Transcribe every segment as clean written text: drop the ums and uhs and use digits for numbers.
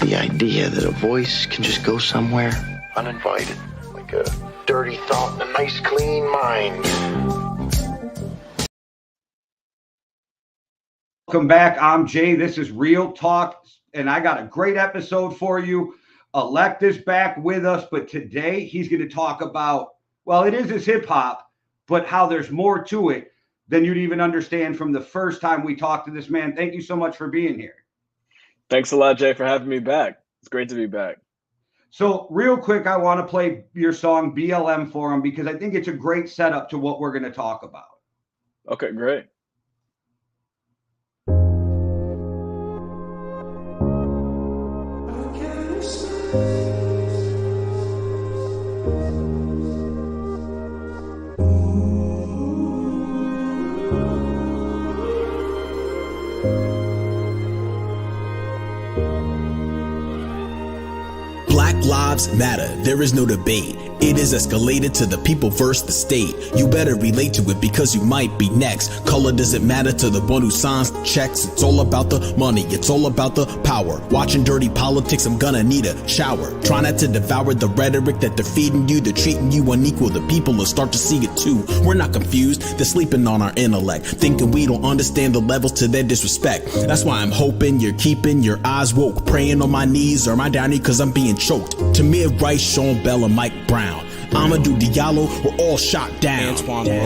The idea that a voice can just go somewhere uninvited, like a dirty thought in a nice clean mind. Welcome back. I'm Jay. This is Real Talk, and I got a great episode for you. Ellect is back with us, but today he's going to talk about, well, it is his hip hop, but how there's more to it than you'd even understand from the first time we talked to this man. Thank you so much for being here. Thanks a lot, Jay, for having me back. It's great to be back. So real quick, I want to play your song BLM for him because I think it's a great setup to what we're going to talk about. Okay, great. Black lives matter, there is no debate. It is escalated to the people versus the state. You better relate to it because you might be next. Color doesn't matter to the one who signs the checks. It's all about the money, it's all about the power. Watching dirty politics, I'm gonna need a shower. Try not to devour the rhetoric that they're feeding you. They're treating you unequal, the people will start to see it too. We're not confused, they're sleeping on our intellect, thinking we don't understand the levels to their disrespect. That's why I'm hoping you're keeping your eyes woke. Praying on my knees or my downy cause I'm being choked. Tamir Rice, Sean Bell, and Mike Brown. Amadou Diallo were all shot down.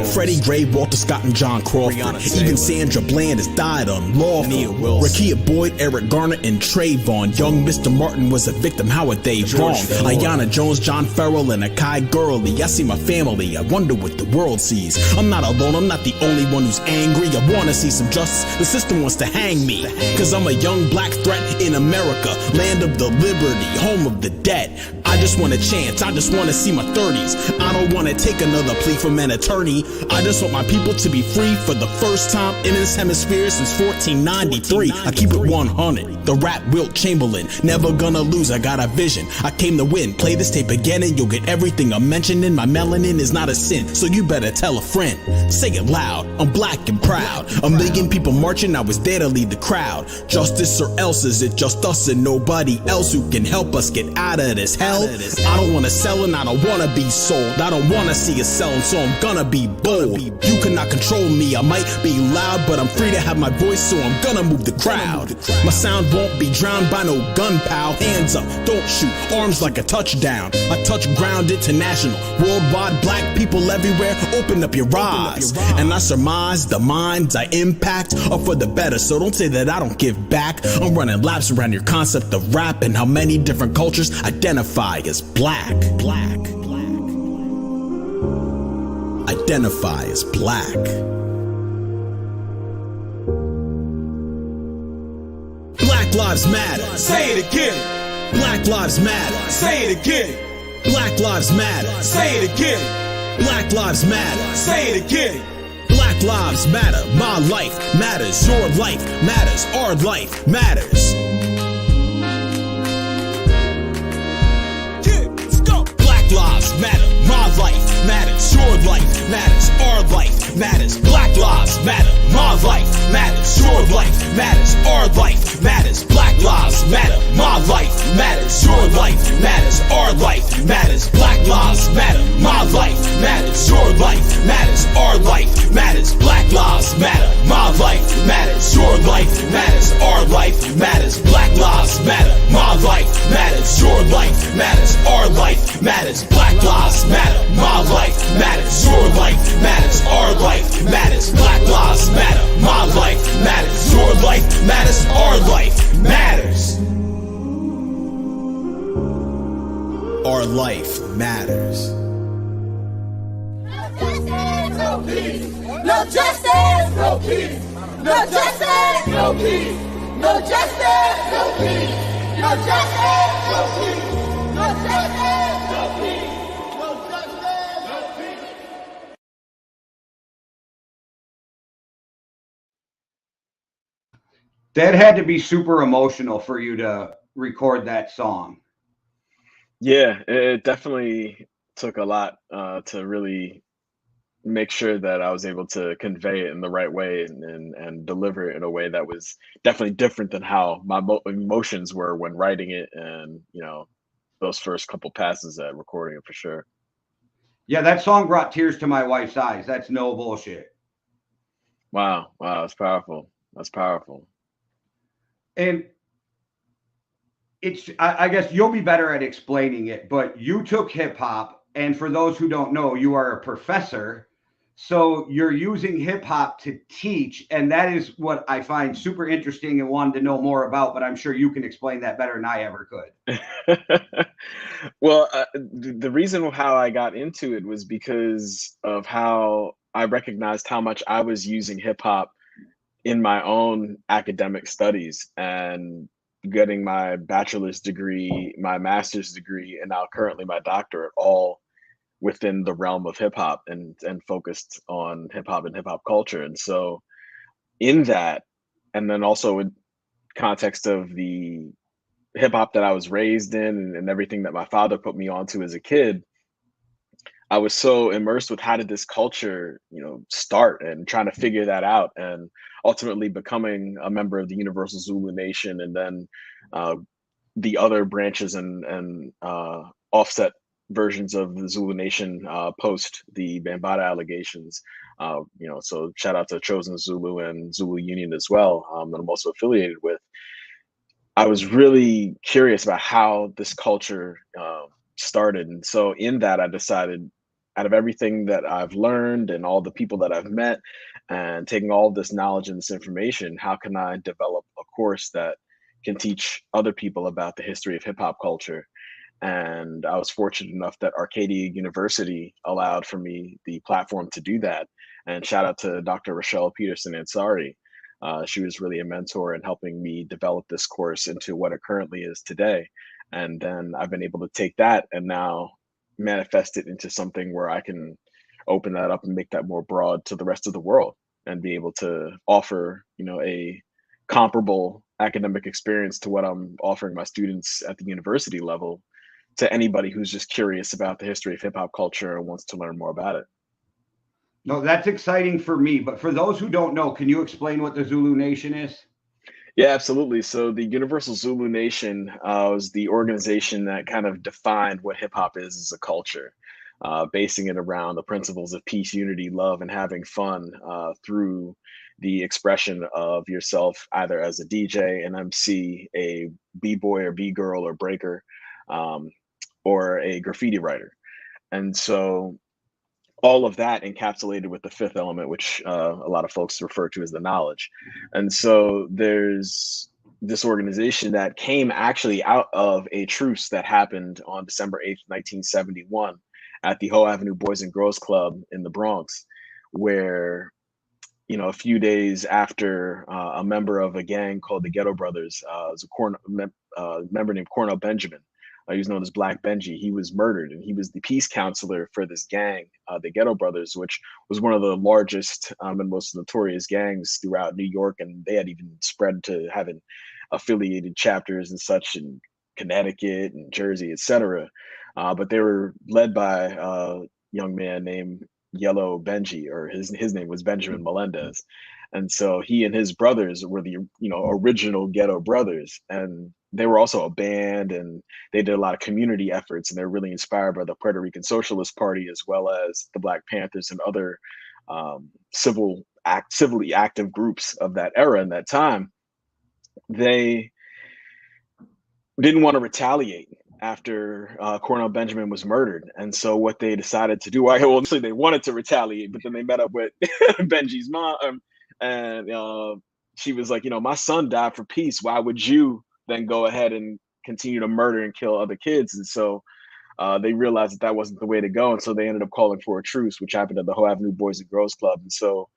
Freddie Gray, Walter Scott, and John Crawford. Even Sandra Bland has died unlawfully. Rakia Boyd, Eric Garner, and Trayvon. Young Mr. Martin was a victim. How are they wrong? Ayanna Jones, John Farrell, and Akai Gurley. I see my family. I wonder what the world sees. I'm not alone. I'm not the only one who's angry. I want to see some justice. The system wants to hang me. Cause I'm a young black threat in America. Land of the liberty, home of the dead. I just want a chance. I just want to see my 30s. I don't want to take another plea from an attorney. I just want my people to be free for the first time in this hemisphere since 1493. I keep it 100. The rap Wilt Chamberlain. Never gonna lose, I got a vision. I came to win. Play this tape again and you'll get everything I'm mentioning. My melanin is not a sin, so you better tell a friend. Say it loud, I'm black and proud. A million people marching, I was there to lead the crowd. Justice or else, is it just us and nobody else who can help us get out of this hell? I don't wanna sell and I don't wanna be sold. I don't wanna see us selling, so I'm gonna be bold. You cannot control me, I might be loud, but I'm free to have my voice, so I'm gonna move the crowd. My sound won't be drowned by no gun, pal. Hands up, don't shoot, arms like a touchdown. I touch ground international, worldwide, black people everywhere, open up your eyes. And I surmise the minds I impact are for the better, so don't say that I don't give back. I'm running laps around your concept of rap and how many different cultures identify as black. Identify as black. Black lives matter. Say it again. Black lives matter. Say it again. Black lives matter. Say it again. Black lives matter. Say it again. Black lives matter. My life matters. Your life matters. Our life matters. Yeah, let's go. Black lives matter. My life matters. Your life matters. Our life matters. Black lives matter. My life matters. Your life matters. Our life matters. Black lives matter. My life matters. Your life matters. Our life matters. Black lives matter. My life matters. Your life matters. Our life matters. Black lives matter. My life matters. Your life matters. Our life matters. Black lives matter. My life matters. Your life matters. Our life matters. Black lives matter. My life matters. Your life matters. Our life matters. Black lives matter. My life matters. Your life matters. Our life matters. Our life matters. No peace, no justice, no peace, no justice, no peace, no justice, no peace, no justice, no peace, no justice, no peace, no justice, no peace. That had to be super emotional for you to record that song. Yeah, it definitely took a lot to really make sure that I was able to convey it in the right way and deliver it in a way that was definitely different than how my emotions were when writing it, and those first couple passes at recording it for sure. Yeah, that song brought tears to my wife's eyes. That's no bullshit. Wow, that's powerful. That's powerful. And I guess you'll be better at explaining it, but you took hip hop, and for those who don't know, you are a professor. So you're using hip hop to teach, and that is what I find super interesting and wanted to know more about. But I'm sure you can explain that better than I ever could. Well, the reason how I got into it was because of how I recognized how much I was using hip hop in my own academic studies, and getting my bachelor's degree, my master's degree, and now currently my doctorate, all within the realm of hip hop, and focused on hip hop and hip hop culture. And so in that, and then also in context of the hip hop that I was raised in, and everything that my father put me onto as a kid, I was so immersed with how did this culture, start, and trying to figure that out, and ultimately becoming a member of the Universal Zulu Nation, and then uh, the other branches and offset versions of the Zulu Nation post the Bambaataa allegations. So shout out to Chosen Zulu and Zulu Union as well, that I'm also affiliated with. I was really curious about how this culture started. And so in that, I decided, out of everything that I've learned and all the people that I've met, and taking all of this knowledge and this information, how can I develop a course that can teach other people about the history of hip hop culture? And I was fortunate enough that Arcadia University allowed for me the platform to do that. And shout out to Dr. Rochelle Peterson Ansari. She was really a mentor in helping me develop this course into what it currently is today. And then I've been able to take that and now manifest it into something where I can open that up and make that more broad to the rest of the world, and be able to offer, a comparable academic experience to what I'm offering my students at the university level, to anybody who's just curious about the history of hip hop culture and wants to learn more about it. No, that's exciting for me. But for those who don't know, can you explain what the Zulu Nation is? Yeah, absolutely. So the Universal Zulu Nation was the organization that kind of defined what hip hop is as a culture, basing it around the principles of peace, unity, love, and having fun through the expression of yourself, either as a DJ, an MC, a b-boy or b-girl or breaker, um, or a graffiti writer. And so all of that encapsulated with the fifth element, which a lot of folks refer to as the knowledge. And so there's this organization that came actually out of a truce that happened on December 8th, 1971, at the Hoe Avenue Boys and Girls Club in the Bronx, where, a few days after a member of a gang called the Ghetto Brothers, was a member named Cornell Benjamin. He was known as Black Benji. He was murdered, and he was the peace counselor for this gang, the Ghetto Brothers, which was one of the largest and most notorious gangs throughout New York, and they had even spread to having affiliated chapters and such in Connecticut and Jersey, etc. But they were led by a young man named Yellow Benji, or his name was Benjamin Melendez. And so he and his brothers were the original Ghetto Brothers, and they were also a band, and they did a lot of community efforts, and they're really inspired by the Puerto Rican Socialist Party, as well as the Black Panthers and other civilly active groups of that era and that time. They didn't want to retaliate after Cornell Benjamin was murdered. And so what they decided to do, well, initially they wanted to retaliate, but then they met up with Benji's mom, and she was like, my son died for peace. Why would you then go ahead and continue to murder and kill other kids? And so they realized that wasn't the way to go. And so they ended up calling for a truce, which happened at the Hoe Avenue Boys and Girls Club. And so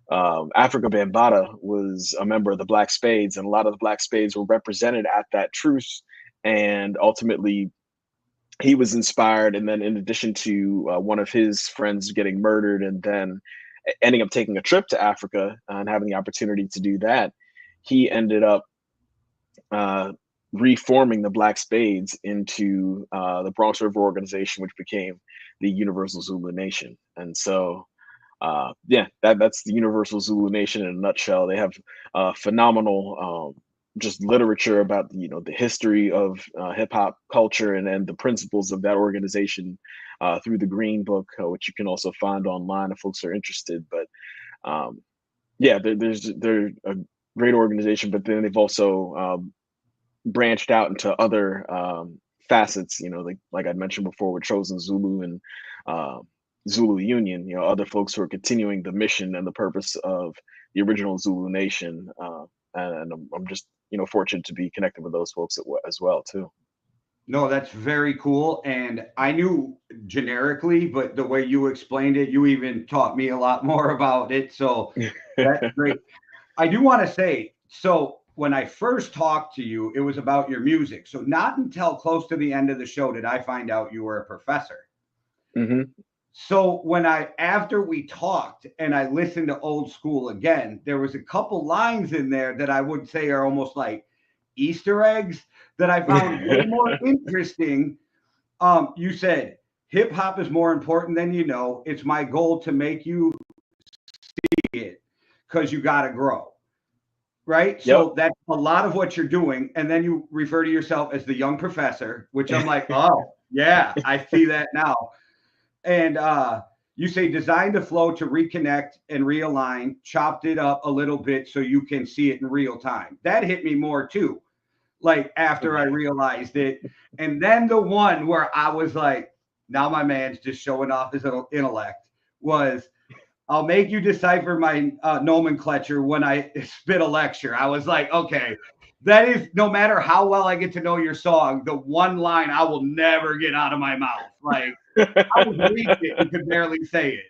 Africa Bambaataa was a member of the Black Spades, and a lot of the Black Spades were represented at that truce. And ultimately, he was inspired. And then, in addition to one of his friends getting murdered, and then ending up taking a trip to Africa and having the opportunity to do that, he ended up reforming the Black Spades into the Bronx River Organization, which became the Universal Zulu Nation. And so yeah, that's the Universal Zulu Nation in a nutshell. They have phenomenal just literature about the history of hip hop culture and the principles of that organization through the Green Book, which you can also find online if folks are interested. But yeah, they're a great organization, but then they've also branched out into other facets. Like I'd mentioned before with Chosen Zulu and Zulu Union. Other folks who are continuing the mission and the purpose of the original Zulu Nation. And I'm just fortunate to be connected with those folks as well too. No, that's very cool. And I knew generically, but the way you explained it, you even taught me a lot more about it. So that's great. I do want to say, so when I first talked to you, it was about your music. So not until close to the end of the show did I find out you were a professor. Mm-hmm. So after we talked and I listened to Old School again, there was a couple lines in there that I would say are almost like Easter eggs that I found way more interesting. You said hip hop is more important than you know. It's my goal to make you see it because you got to grow. Right. Yep. So that's a lot of what you're doing. And then you refer to yourself as the young professor, which I'm like, oh, yeah, I see that now. And you say design the flow to reconnect and realign, chopped it up a little bit so you can see it in real time. That hit me more too. Like after I realized it. And then the one where I was like, now my man's just showing off his intellect was, I'll make you decipher my nomenclature when I spit a lecture. I was like, okay, that is, no matter how well I get to know your song, the one line I will never get out of my mouth. Like, I was reading it and could barely say it.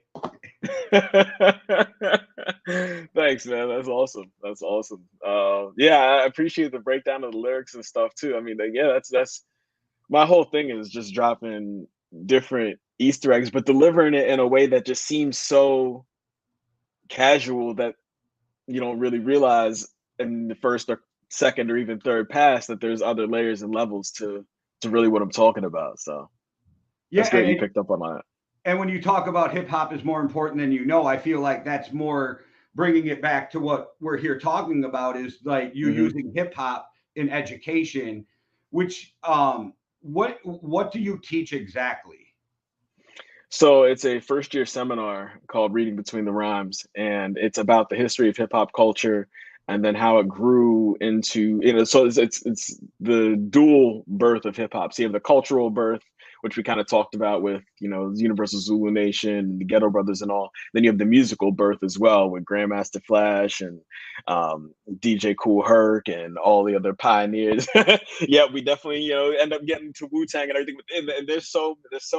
Thanks, man. That's awesome. That's awesome. Yeah, I appreciate the breakdown of the lyrics and stuff too. I mean, yeah, that's my whole thing is just dropping different Easter eggs, but delivering it in a way that just seems so casual that you don't really realize in the first or second or even third pass that there's other layers and levels to really what I'm talking about. So yeah, that's great you picked up on that. And when you talk about hip hop is more important than you know, I feel like that's more bringing it back to what we're here talking about is like you using hip hop in education, which what do you teach exactly? So it's a first year seminar called Reading Between the Rhymes, and it's about the history of hip hop culture and then how it grew into, so it's the dual birth of hip hop. So you have the cultural birth, which we kind of talked about with, Universal Zulu Nation, the Ghetto Brothers and all. Then you have the musical birth as well with Grandmaster Flash and DJ Kool Herc and all the other pioneers. Yeah, we definitely, end up getting to Wu-Tang and everything. And there's so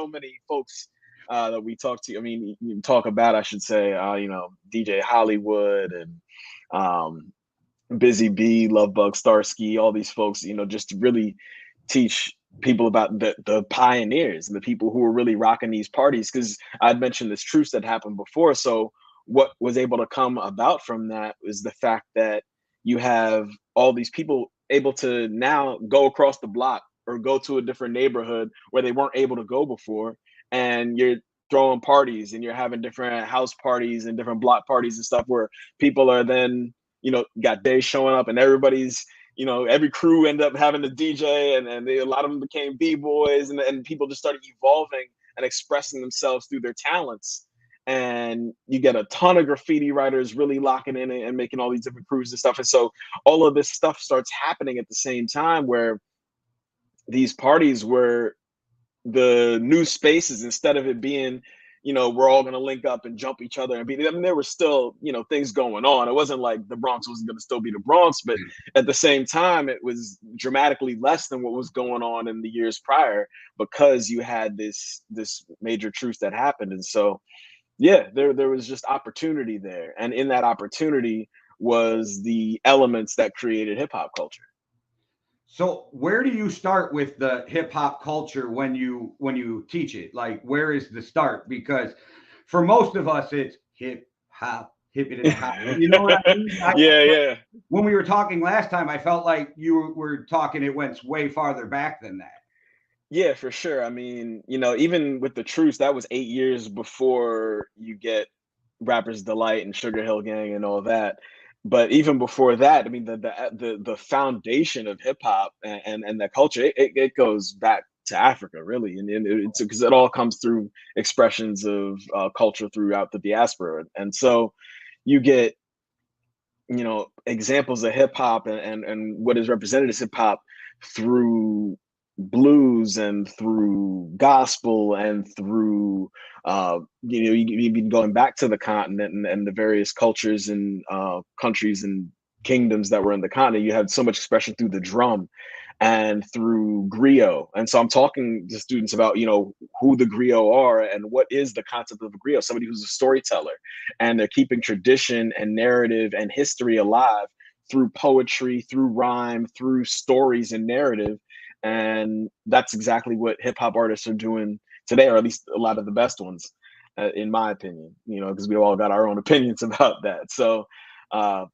many folks that we talk to. I mean, you talk about, I should say, DJ Hollywood and Busy B, Lovebug, Starsky, all these folks, just to really teach people about the pioneers and the people who were really rocking these parties. Because I'd mentioned this truce that happened before. So what was able to come about from that was the fact that you have all these people able to now go across the block or go to a different neighborhood where they weren't able to go before. And you're throwing parties and you're having different house parties and different block parties and stuff where people are then, got days showing up and everybody's, every crew ended up having a DJ and a lot of them became B-boys and people just started evolving and expressing themselves through their talents. And you get a ton of graffiti writers really locking in and making all these different crews and stuff. And so all of this stuff starts happening at the same time where these parties were the new spaces, instead of it being, we're all going to link up and jump each other and be, I mean, there were still, things going on. It wasn't like the Bronx wasn't going to still be the Bronx, but at the same time, it was dramatically less than what was going on in the years prior because you had this major truce that happened. And so, yeah, there was just opportunity there. And in that opportunity was the elements that created hip hop culture. So where do you start with the hip hop culture when you teach it? Like, where is the start? Because for most of us, it's hip hop, hip it hop. You know what I mean? Yeah. When we were talking last time, I felt like you were talking, it went way farther back than that. Yeah, for sure. I mean, even with the truce, that was 8 years before you get Rapper's Delight and Sugar Hill Gang and all that. But even before that, I mean, the foundation of hip hop and that culture, it goes back to Africa, really, and it's because it all comes through expressions of culture throughout the diaspora, and so you get, you know, examples of hip hop and what is represented as hip hop through blues and through gospel and through you know, even going back to the continent and the various cultures and countries and kingdoms that were in the continent. You had so much expression through the drum and through griot. And so I'm talking to students about, you know, who the griot are and what is the concept of a griot, somebody who's a storyteller, and they're keeping tradition and narrative and history alive through poetry, through rhyme, through stories and narrative. And that's exactly what hip hop artists are doing today, or at least a lot of the best ones, in my opinion, you know, because we all got our own opinions about that. So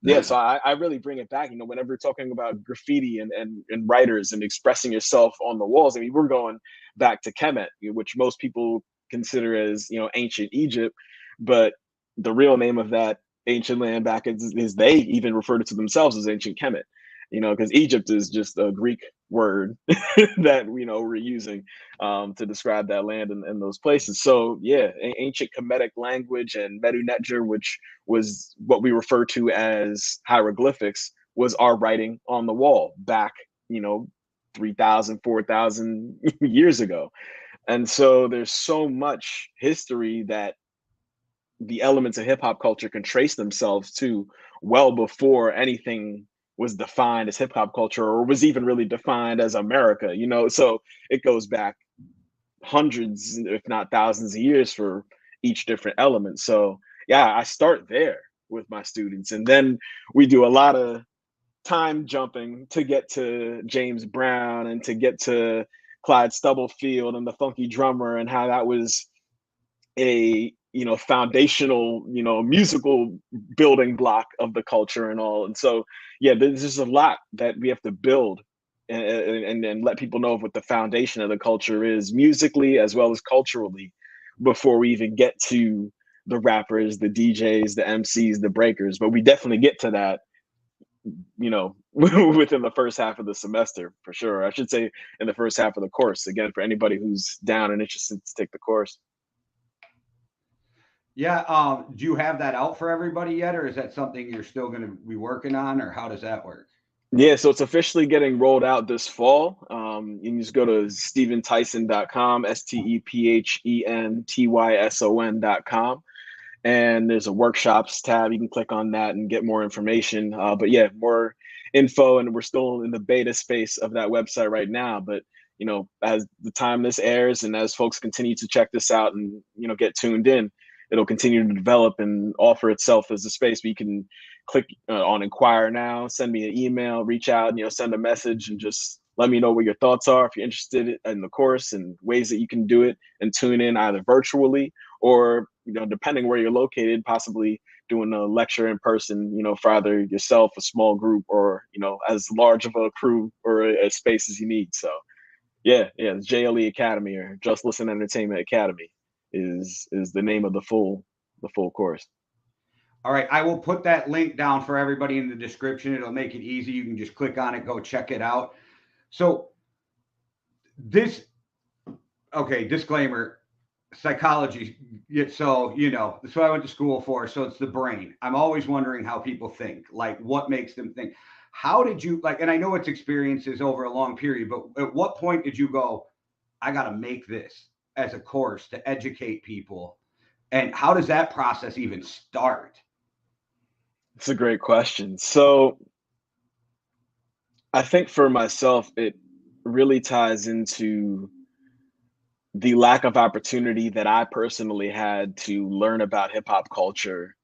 yeah, so I really bring it back, you know, whenever we're talking about graffiti and writers and expressing yourself on the walls. I mean, we're going back to Kemet, which most people consider as, you know, ancient Egypt, but the real name of that ancient land back is they even referred to themselves as ancient Kemet, you know, because Egypt is just a Greek word that, you know, we're using to describe that land and those places. So yeah, ancient Kemetic language and Medu Neter, which was what we refer to as hieroglyphics, was our writing on the wall back, you know, 3,000, 4,000 years ago. And so there's so much history that the elements of hip hop culture can trace themselves to well before anything was defined as hip hop culture or was even really defined as America, you know? So it goes back hundreds, if not thousands of years for each different element. So yeah, I start there with my students. And then we do a lot of time jumping to get to James Brown and to get to Clyde Stubblefield and the Funky Drummer and how that was a, you know, foundational, you know, musical building block of the culture and all. And so yeah, there's just a lot that we have to build and let people know of what the foundation of the culture is musically as well as culturally before we even get to the rappers, the DJs, the MCs, the breakers. But we definitely get to that, you know, within the first half of the semester for sure. I should say in the first half of the course, again, for anybody who's down and interested to take the course. Yeah. Do you have that out for everybody yet, or is that something you're still going to be working on, or how does that work? Yeah, so it's officially getting rolled out this fall. You can just go to stephentyson.com, stephentyson.com. And there's a workshops tab. You can click on that and get more information. But yeah, more info, and we're still in the beta space of that website right now. But you know, as the time this airs and as folks continue to check this out and, you know, get tuned in, it'll continue to develop and offer itself as a space where you can click on inquire now, send me an email, reach out, and, you know, send a message and just let me know what your thoughts are if you're interested in the course and ways that you can do it and tune in either virtually or, you know, depending where you're located, possibly doing a lecture in person, you know, for either yourself, a small group, or, you know, as large of a crew or a space as you need. So yeah, it's JLE Academy, or Just Listen Entertainment Academy is the name of the full course. All right, I will put that link down for everybody in the description. It'll make it easy. You can just click on it, go check it out. So okay, disclaimer, psychology. So, you know, that's what I went to school for. So it's the brain. I'm always wondering how people think, like what makes them think. How did you, like, and I know it's experiences over a long period, but at what point did you go, I got to make this as a course to educate people? And how does that process even start? It's a great question. So I think for myself, it really ties into the lack of opportunity that I personally had to learn about hip hop culture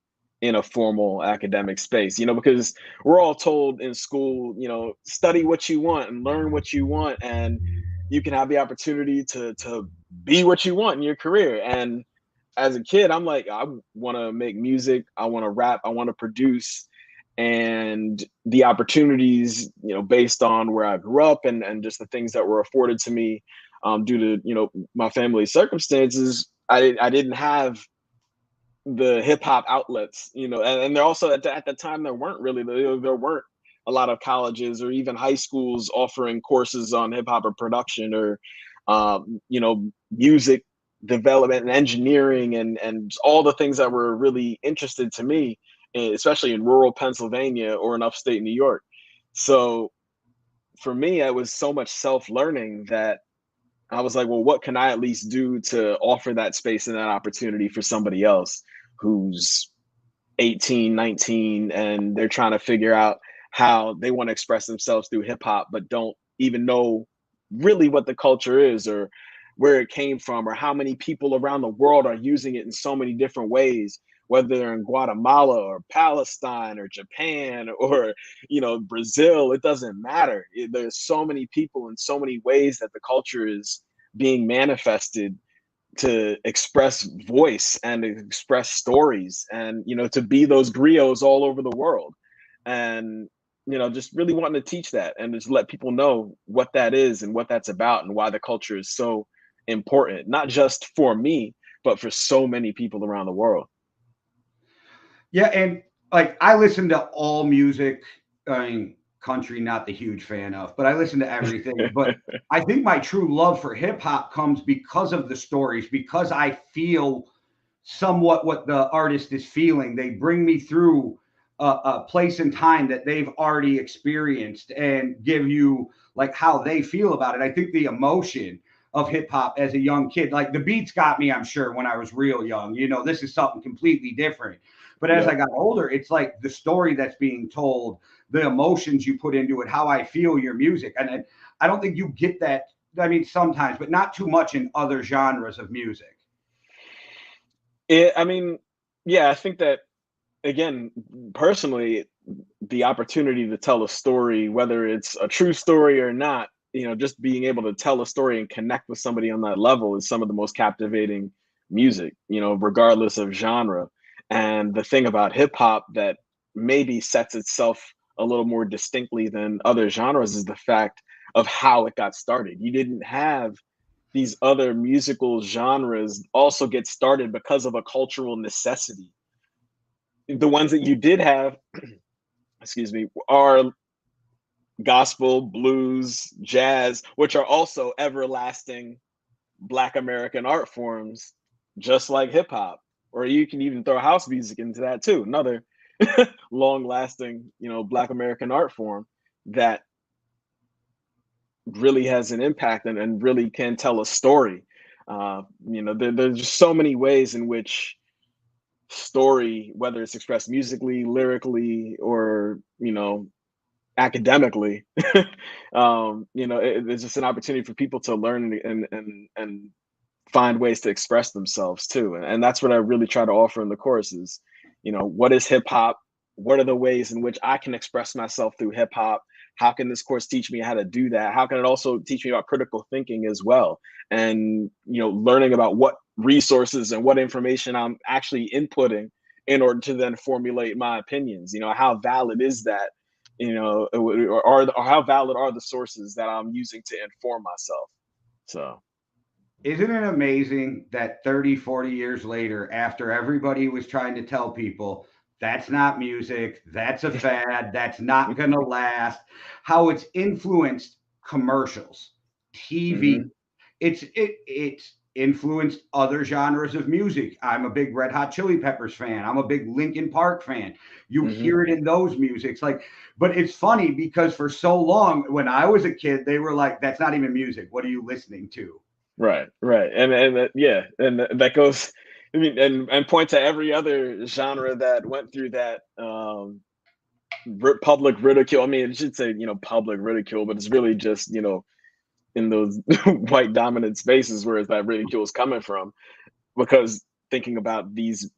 in a formal academic space, you know, because we're all told in school, you know, study what you want and learn what you want, and you can have the opportunity to be what you want in your career. And as a kid, I'm like, I want to make music, I want to rap, I want to produce, and the opportunities, you know, based on where I grew up and just the things that were afforded to me due to, you know, my family's circumstances, I didn't have the hip hop outlets, and they're also at the time there weren't a lot of colleges or even high schools offering courses on hip hop or production or music development and engineering and all the things that were really interested to me, especially in rural Pennsylvania or in upstate New York. So for me, it was so much self-learning that I was like, well, what can I at least do to offer that space and that opportunity for somebody else who's 18, 19, and they're trying to figure out how they want to express themselves through hip hop, but don't even know really what the culture is or where it came from or how many people around the world are using it in so many different ways, whether they're in Guatemala or Palestine or Japan or Brazil. It doesn't matter. There's so many people in so many ways that the culture is being manifested to express voice and express stories and to be those griots all over the world, and just really wanting to teach that and just let people know what that is and what that's about and why the culture is so important, not just for me but for so many people around the world. Yeah, and like I listen to all music. I mean, country, not the huge fan of, but I listen to everything. But I think my true love for hip hop comes because of the stories, because I feel somewhat what the artist is feeling. They bring me through a place and time that they've already experienced and give you like how they feel about it. I think the emotion of hip hop as a young kid, like the beats got me, I'm sure, when I was real young. This is something completely different. But as I got older, it's like the story that's being told, the emotions you put into it, how I feel your music. And I don't think you get that. I mean, sometimes, but not too much in other genres of music. I mean, yeah, I think that, again, personally, the opportunity to tell a story, whether it's a true story or not, just being able to tell a story and connect with somebody on that level is some of the most captivating music, regardless of genre. And the thing about hip hop that maybe sets itself a little more distinctly than other genres is the fact of how it got started. You didn't have these other musical genres also get started because of a cultural necessity. The ones that you did have, excuse me, are gospel, blues, jazz, which are also everlasting Black American art forms, just like hip hop. Or you can even throw house music into that too, another long lasting, Black American art form that really has an impact and really can tell a story. There's just so many ways in which story, whether it's expressed musically, lyrically, or academically, it's just an opportunity for people to learn and find ways to express themselves too. And that's what I really try to offer in the course is, what is hip hop? What are the ways in which I can express myself through hip hop? How can this course teach me how to do that? How can it also teach me about critical thinking as well? And, learning about what resources and what information I'm actually inputting in order to then formulate my opinions. How valid is that? Or how valid are the sources that I'm using to inform myself? So. Isn't it amazing that 30, 40 years later, after everybody was trying to tell people that's not music, that's a fad, that's not going to last, how it's influenced commercials, TV, Mm-hmm. it's influenced other genres of music. I'm a big Red Hot Chili Peppers fan. I'm a big Linkin Park fan. You hear it in those musics. But it's funny because for so long, when I was a kid, they were like, that's not even music. What are you listening to? Right. And yeah, and that goes, I mean, and point to every other genre that went through that public ridicule. I mean, it should say, public ridicule, but it's really just, in those white dominant spaces where that ridicule is coming from. Because thinking about these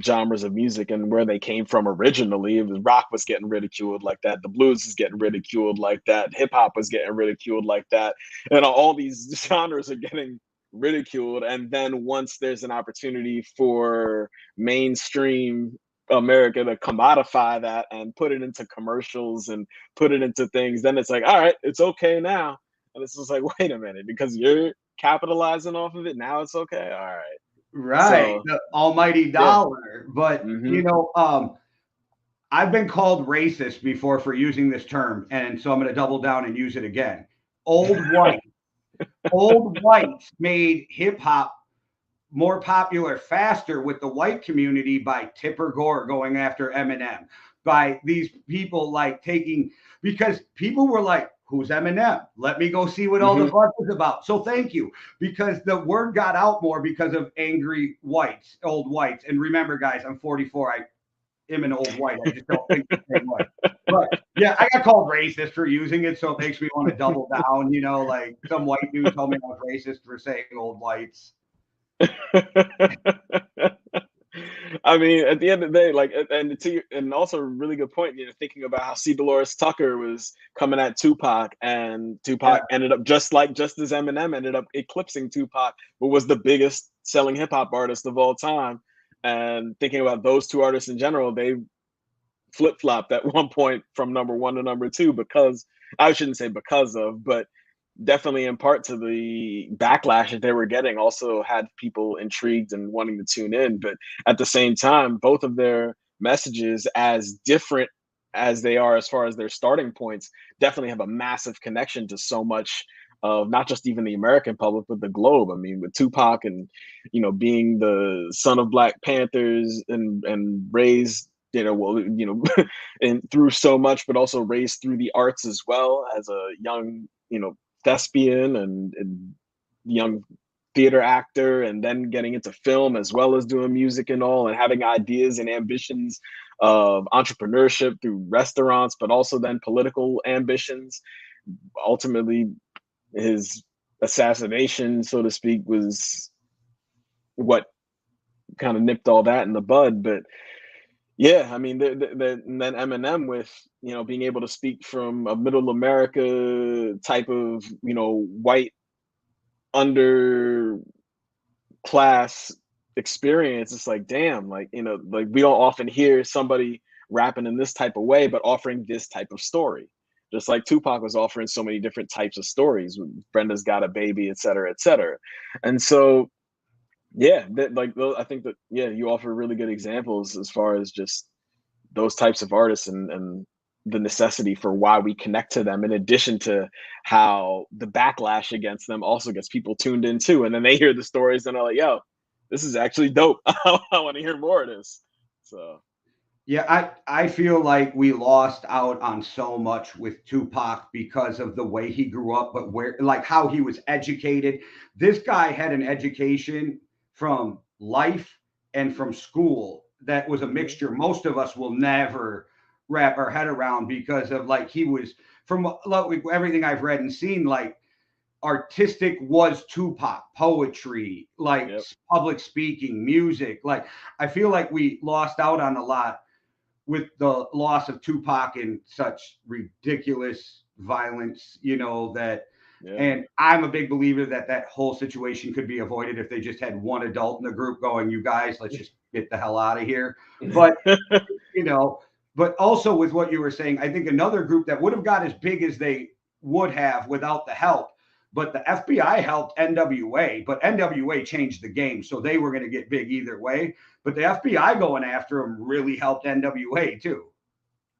genres of music and where they came from originally, it was rock was getting ridiculed like that, the blues is getting ridiculed like that, hip hop was getting ridiculed like that, and all these genres are getting ridiculed. And then once there's an opportunity for mainstream America to commodify that and put it into commercials and put it into things, then it's like, all right, it's okay now. And it's just like, wait a minute, because you're capitalizing off of it now, it's okay. All right. Right, So the almighty yeah. dollar. But Hmm. I've been called racist before for using this term, and so I'm going to double down and use it again. Old white, old whites made hip hop more popular faster with the white community by Tipper Gore going after Eminem, by these people like taking, because people were like, who's Eminem? Let me go see what all the Hmm. fuss is about. So thank you, because the word got out more because of angry whites, old whites. And remember, guys, I'm 44. I am an old white. I just don't think the same way. But yeah, I got called racist for using it, so it makes me want to double down. Like some white dude told me I was racist for saying old whites. I mean, at the end of the day, like, and also a really good point. Thinking about how C. Dolores Tucker was coming at Tupac, and Yeah. Tupac ended up just as Eminem ended up eclipsing Tupac, who was the biggest selling hip hop artist of all time. And thinking about those two artists in general, they flip flopped at one point from number one to number two because I shouldn't say because of, but definitely in part to the backlash that they were getting also had people intrigued and wanting to tune in. But at the same time, both of their messages, as different as they are as far as their starting points, definitely have a massive connection to so much of not just even the American public, but the globe. I mean, with Tupac and, being the son of Black Panthers and raised, and through so much, but also raised through the arts as well as a young, thespian and young theater actor, and then getting into film as well as doing music and all, and having ideas and ambitions of entrepreneurship through restaurants, but also then political ambitions. Ultimately, his assassination, so to speak, was what kind of nipped all that in the bud. But yeah, I mean, and then Eminem with being able to speak from a middle America type of white under class experience. It's like, damn, like, like we don't often hear somebody rapping in this type of way, but offering this type of story. Just like Tupac was offering so many different types of stories. Brenda's Got a Baby, et cetera, et cetera. And so, yeah, I think that, yeah, you offer really good examples as far as just those types of artists and the necessity for why we connect to them, in addition to how the backlash against them also gets people tuned in too. And then they hear the stories and are like, yo, this is actually dope. I want to hear more of this. So Yeah, I feel like we lost out on so much with Tupac because of the way he grew up, but where, like, how he was educated. This guy had an education from life and from school that was a mixture most of us will never wrap our head around, because of, like, he was, from like everything I've read and seen, like, artistic was Tupac, poetry, like yep. public speaking, music. Like, I feel like we lost out on a lot with the loss of Tupac and such ridiculous violence, that. Yeah. And I'm a big believer that that whole situation could be avoided if they just had one adult in the group going, you guys, let's just get the hell out of here. But, you know, but also with what you were saying, I think another group that would have got as big as they would have without the help, but the FBI helped NWA, but NWA changed the game. So they were going to get big either way. But the FBI going after them really helped NWA too.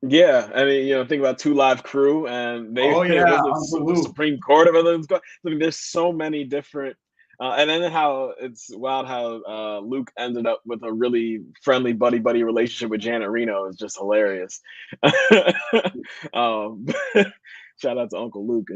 Yeah, I mean, think about Two Live Crew, and they Oh it yeah, was Uncle the Luke. Supreme Court of it. I mean, there's so many different, and then how it's wild how Luke ended up with a really friendly buddy relationship with Janet Reno is just hilarious. um, shout out to Uncle Luke,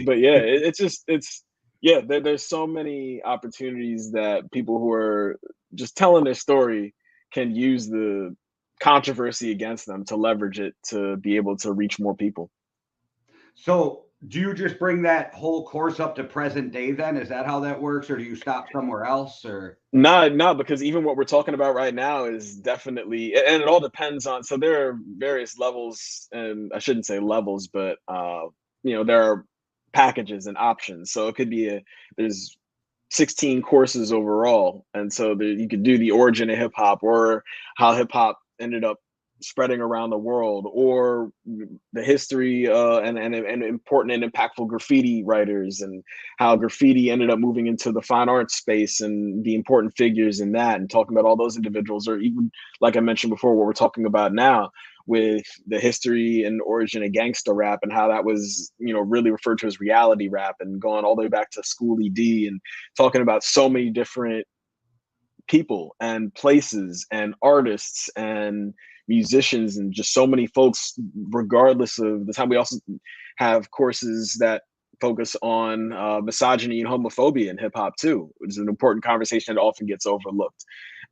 but yeah, it's yeah. There's so many opportunities that people who are just telling their story can use the controversy against them to leverage it to be able to reach more people. So do you just bring that whole course up to present day then? Is that how that works? Or do you stop somewhere else? Or No, because even what we're talking about right now is definitely, and it all depends on, so there are various levels, and I shouldn't say levels, but there are packages and options. So it could be there's 16 courses overall. And so you could do the origin of hip hop, or how hip hop ended up spreading around the world, or the history and important and impactful graffiti writers, and how graffiti ended up moving into the fine arts space and the important figures in that, and talking about all those individuals, or even like I mentioned before, what we're talking about now with the history and origin of gangsta rap, and how that was, really referred to as reality rap, and going all the way back to Schoolie D, and talking about so many different people and places and artists and musicians, and just so many folks, regardless of the time. We also have courses that focus on misogyny and homophobia in hip hop too, which is an important conversation that often gets overlooked.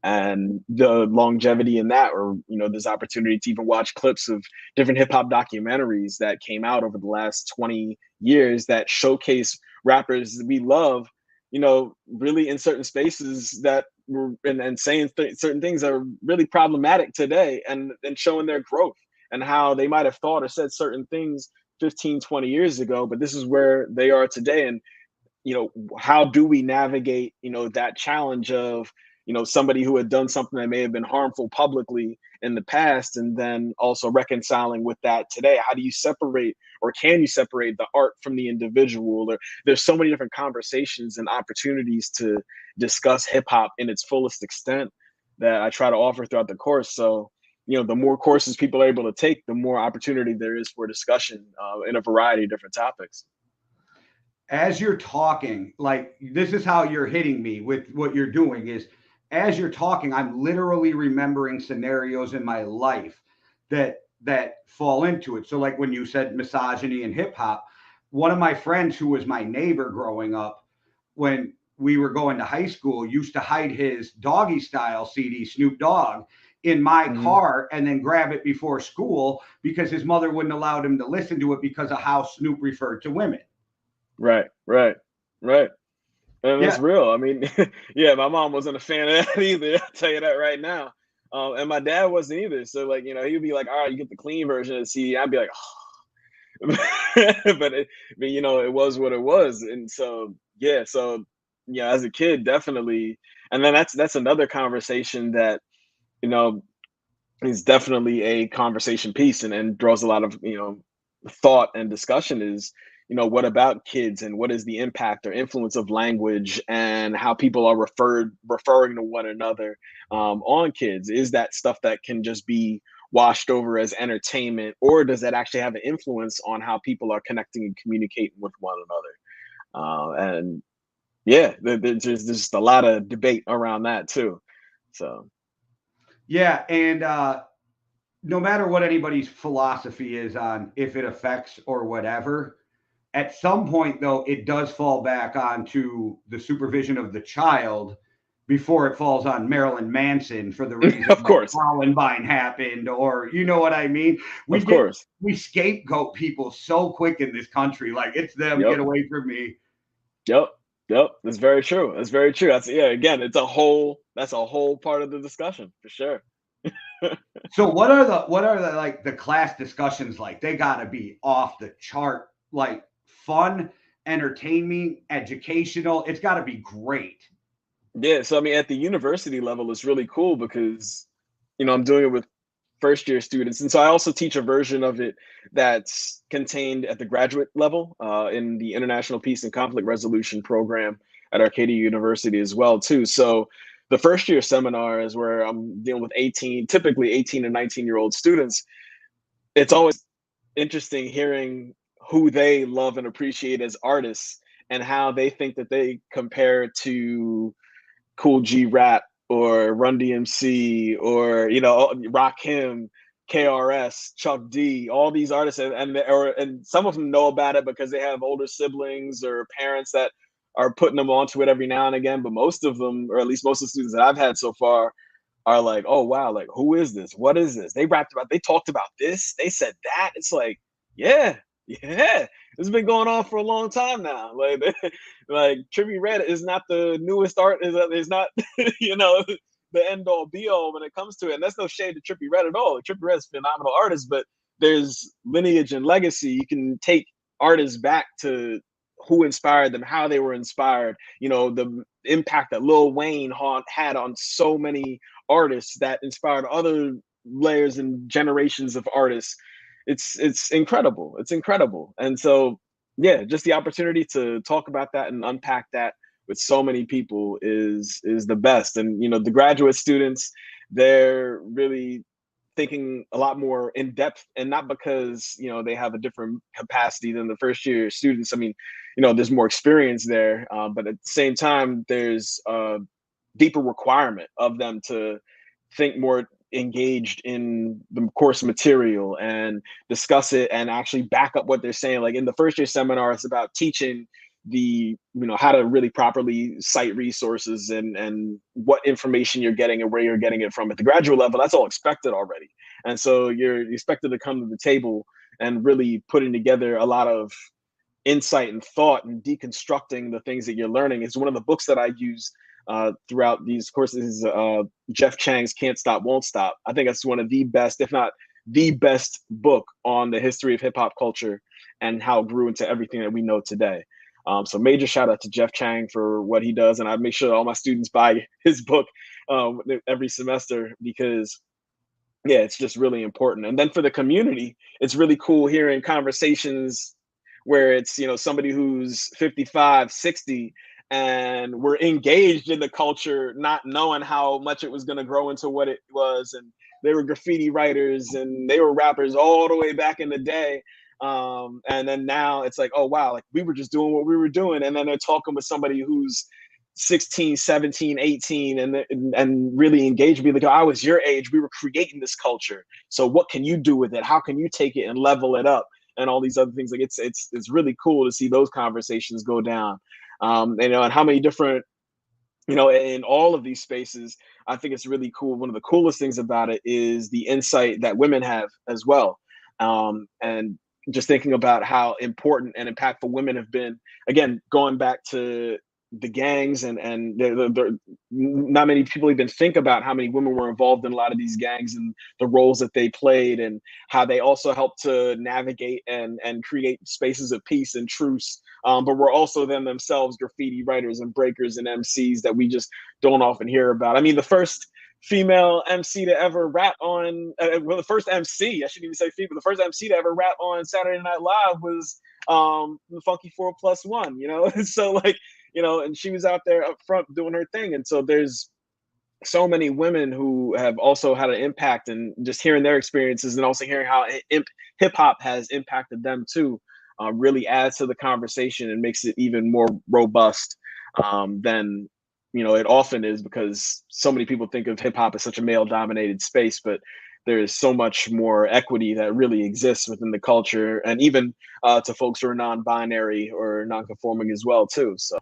And the longevity in that, or there's opportunity to even watch clips of different hip hop documentaries that came out over the last 20 years that showcase rappers that we love, really in certain spaces that were and saying certain things that are really problematic today, and showing their growth and how they might have thought or said certain things 15, 20 years ago, but this is where they are today. And how do we navigate that challenge of somebody who had done something that may have been harmful publicly in the past, and then also reconciling with that today? How do you separate, or can you separate, the art from the individual? Or there's so many different conversations and opportunities to discuss hip hop in its fullest extent that I try to offer throughout the course. So the more courses people are able to take, the more opportunity there is for discussion in a variety of different topics. As you're talking, like, this is how you're hitting me with what you're doing is, as you're talking, I'm literally remembering scenarios in my life that fall into it. So like when you said misogyny and hip hop, one of my friends who was my neighbor growing up, when we were going to high school, used to hide his Doggy Style CD, Snoop Dogg, in my car, and then grab it before school because his mother wouldn't allow him to listen to it because of how Snoop referred to women. Right. And that's real. I mean, yeah, my mom wasn't a fan of that either. I'll tell you that right now. And my dad wasn't either. So like, he'd be like, all right, you get the clean version of the CD. I'd be like, oh. but it was what it was. And so, yeah. So, as a kid, definitely. And then that's another conversation that, is definitely a conversation piece, and draws a lot of, thought and discussion, is, what about kids, and what is the impact or influence of language, and how people are referring to one another on kids? Is that stuff that can just be washed over as entertainment, or does that actually have an influence on how people are connecting and communicating with one another? And yeah, there's just a lot of debate around that too. So yeah, and no matter what anybody's philosophy is on if it affects or whatever, at some point, though, it does fall back onto the supervision of the child before it falls on Marilyn Manson for the reason of course Columbine happened, or you know what I mean? We scapegoat people so quick in this country, like it's them, get away from me. Yep. That's very true. That's again, that's a whole part of the discussion for sure. So what are the like the class discussions like? They gotta be off the chart, like fun, entertaining, educational. It's gotta be great. Yeah. So I mean, at the university level, it's really cool because I'm doing it with first year students, and so I also teach a version of it that's contained at the graduate level in the International Peace and Conflict Resolution program at Arcadia University as well too. So the first year seminar is where I'm dealing with typically 18 and 19-year-old students. It's always interesting hearing who they love and appreciate as artists, and how they think that they compare to Cool G Rap or Run DMC or Rakim, KRS, Chuck D, all these artists, and some of them know about it because they have older siblings or parents that are putting them onto it every now and again. But most of them, or at least most of the students that I've had so far, are like, oh wow, like who is this? What is this? They talked about this, they said that. It's like, yeah, it's been going on for a long time now. Like like Trippie Redd is not the newest art, is not the end all be all when it comes to it. And that's no shade to Trippie Redd at all. Trippie Redd's a phenomenal artist, but there's lineage and legacy. You can take artists back to who inspired them, how they were inspired, the impact that Lil Wayne had on so many artists that inspired other layers and generations of artists. It's incredible. It's incredible. And so yeah, just the opportunity to talk about that and unpack that with so many people is the best. And the graduate students, they're really thinking a lot more in depth, and not because they have a different capacity than the first year students. I mean, there's more experience there, but at the same time, there's a deeper requirement of them to think more engaged in the course material and discuss it and actually back up what they're saying. Like in the first year seminar, it's about teaching the how to really properly cite resources and what information you're getting and where you're getting it from. At the graduate level, that's all expected already, and so you're expected to come to the table and really putting together a lot of insight and thought and deconstructing the things that you're learning. It's one of the books that I use throughout these courses, Jeff Chang's Can't Stop, Won't Stop. I think that's one of the best, if not the best book on the history of hip hop culture and how it grew into everything that we know today. So major shout out to Jeff Chang for what he does. And I make sure all my students buy his book every semester because yeah, it's just really important. And then for the community, it's really cool hearing conversations where it's, somebody who's 55, 60, and we're engaged in the culture, not knowing how much it was going to grow into what it was. And they were graffiti writers and they were rappers all the way back in the day. And then now it's like, oh, wow, like we were just doing what we were doing. And then they're talking with somebody who's 16, 17, 18, and really engaged. Be like, oh, I was your age. We were creating this culture. So what can you do with it? How can you take it and level it up? And all these other things. Like it's really cool to see those conversations go down. And how many different, in all of these spaces, I think it's really cool. One of the coolest things about it is the insight that women have as well. And just thinking about how important and impactful women have been, again, going back to the gangs and not many people even think about how many women were involved in a lot of these gangs and the roles that they played and how they also helped to navigate and create spaces of peace and truce. But we're also themselves graffiti writers and breakers and MCs that we just don't often hear about. I mean, the first female MC to ever rap on, the first MC, I shouldn't even say female, the first MC to ever rap on Saturday Night Live was the Funky 4+1, so like, and she was out there up front doing her thing. And so there's so many women who have also had an impact, and just hearing their experiences and also hearing how hip hop has impacted them too, really adds to the conversation and makes it even more robust than, it often is, because so many people think of hip hop as such a male dominated space, but there is so much more equity that really exists within the culture, and even to folks who are non-binary or non-conforming as well too. So.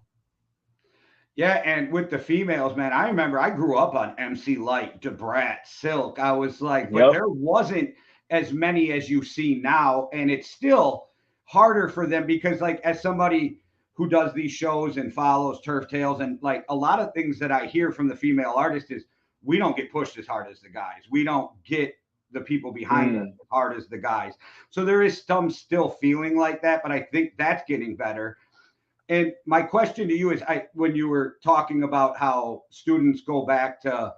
Yeah, and with the females, man, I remember I grew up on MC Light, Debrat, Silk. I was like, but there wasn't as many as you see now, and it's still harder for them because, like, as somebody who does these shows and follows Turf Tales, and like a lot of things that I hear from the female artists is we don't get pushed as hard as the guys. We don't get the people behind us as hard as the guys. So there is some still feeling like that, but I think that's getting better. And my question to you is, when you were talking about how students go back to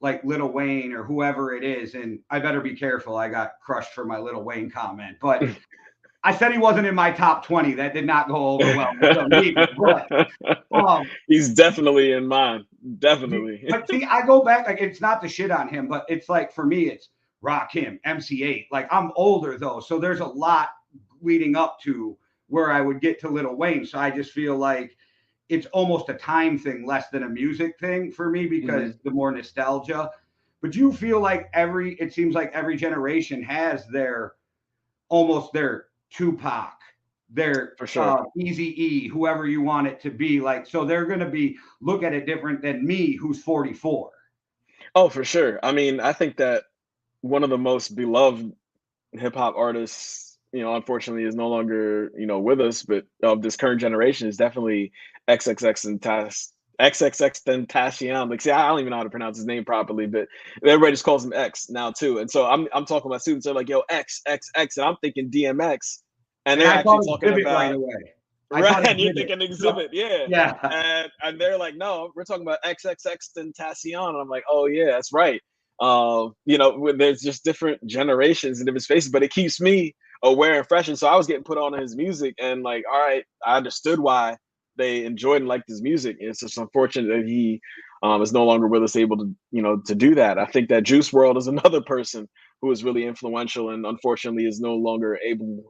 like Lil Wayne or whoever it is, and I better be careful. I got crushed for my Lil Wayne comment, but I said he wasn't in my top 20. That did not go over well with some people, but he's definitely in mine. Definitely. But see, I go back, like, it's not the shit on him, but it's like, for me, it's Rakim, MC8. Like, I'm older though, so there's a lot leading up to where I would get to Lil Wayne. So I just feel like it's almost a time thing less than a music thing for me, because the more nostalgia. But you feel like it seems like every generation has almost their Tupac, their for sure. Eazy-E, whoever you want it to be. Like, so they're going to look at it different than me, who's 44. Oh, for sure. I mean, I think that one of the most beloved hip hop artists, unfortunately is no longer, with us, but of this current generation is definitely XXXTentacion. Like, see, I don't even know how to pronounce his name properly, but everybody just calls him X now too. And so I'm talking to my students, they're like, yo, X, and I'm thinking DMX. And they're actually talking about right away. Right, and you're thinking Exhibit, yeah. And they're like, no, we're talking about XXXTentacion. And I'm like, oh yeah, that's right. You know, when there's just different generations and different spaces, but it keeps me aware and fresh. And so I was getting put on his music, and like, all right, I understood why they enjoyed and liked his music. And it's just unfortunate that he is no longer with us, able to, you know, to do that. I think that Juice World is another person who is really influential, and unfortunately is no longer able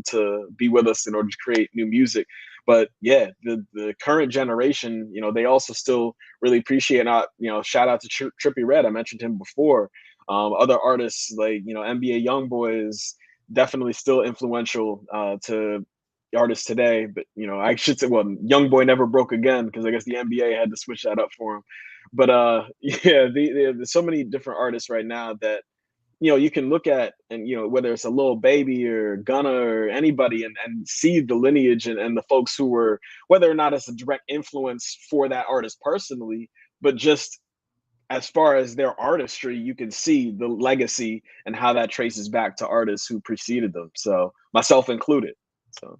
to be with us in order to create new music. But yeah, the current generation, you know, they also still really appreciate. Not, you know, shout out to Trippie Redd. I mentioned him before. Other artists like, you know, NBA YoungBoy is definitely still influential to artists today. But, you know, I should say, well, YoungBoy never broke again, because I guess the NBA had to switch that up for him. But yeah, there's so many different artists right now that, you know, you can look at, and, you know, whether it's a Lil Baby or Gunna or anybody, and see the lineage, and the folks who were, whether or not it's a direct influence for that artist personally, but just as far as their artistry, you can see the legacy and how that traces back to artists who preceded them. So myself included. So